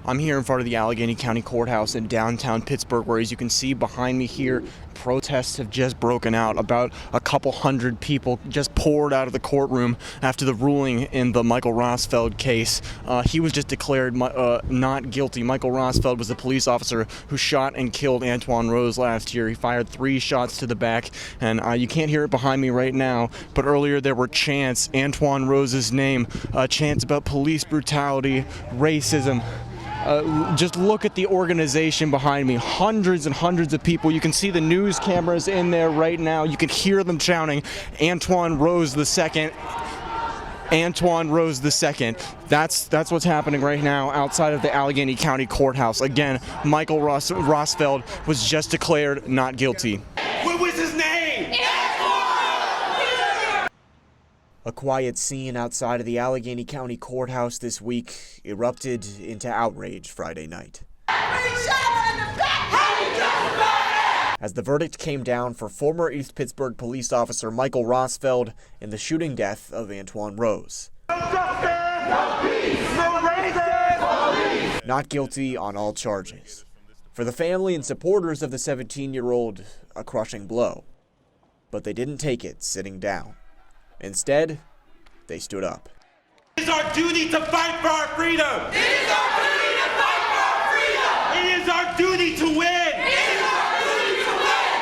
I'm here in front of the Allegheny County Courthouse in downtown Pittsburgh, where, as you can see behind me here, protests have just broken out. About a couple hundred people just poured out of the courtroom after the ruling in the Michael Rosfeld case. He was just declared not guilty. Michael Rosfeld was the police officer who shot and killed Antwon Rose last year. He fired 3 shots to the back, and you can't hear it behind me right now, but earlier there were chants, Antwon Rose's name, chants about police brutality, racism. Just look at the organization behind me. Hundreds and hundreds of people. You can see the news cameras in there right now. You can hear them shouting, Antwon Rose II. Antwon Rose II. That's what's happening right now outside of the Allegheny County Courthouse. Again, Michael Rosfeld was just declared not guilty. What was his name? A quiet scene outside of the Allegheny County Courthouse this week erupted into outrage Friday night. As the verdict came down for former East Pittsburgh police officer Michael Rosfeld in the shooting death of Antwon Rose. No justice! No peace! No racism! Not guilty on all charges. For the family and supporters of the 17-year-old, a crushing blow. But they didn't take it sitting down. Instead, they stood up. It is our duty to fight for our freedom! It is our duty to fight for our freedom! It is our duty to win! It is our duty to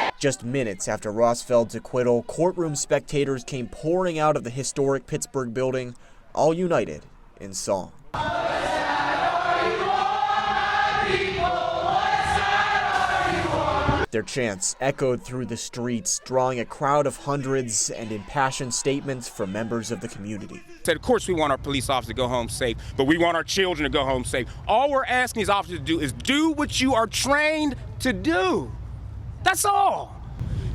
win! Just minutes after Rosfeld's acquittal, courtroom spectators came pouring out of the historic Pittsburgh building, all united in song. Their chants echoed through the streets, drawing a crowd of hundreds and impassioned statements from members of the community. Said, of course we want our police officers to go home safe, but we want our children to go home safe. All we're asking these officers to do is do what you are trained to do. That's all.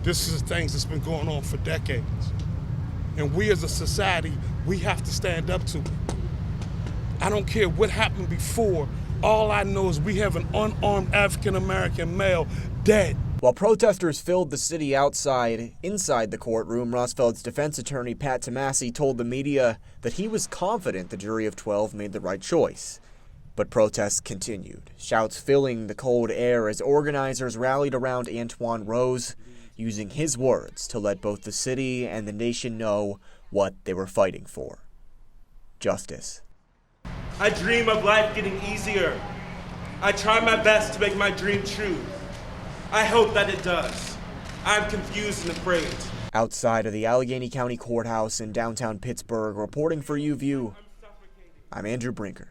This is things that's been going on for decades. And we as a society, we have to stand up to it. I don't care what happened before. All I know is we have an unarmed African-American male dead. While protesters filled the city inside the courtroom, Rosfeld's defense attorney, Pat Tomasi, told the media that he was confident the jury of 12 made the right choice. But protests continued, shouts filling the cold air as organizers rallied around Antwon Rose, using his words to let both the city and the nation know what they were fighting for. Justice. I dream of life getting easier. I try my best to make my dream true. I hope that it does. I'm confused and afraid. Outside of the Allegheny County Courthouse in downtown Pittsburgh, reporting for UView, I'm Andrew Brinker.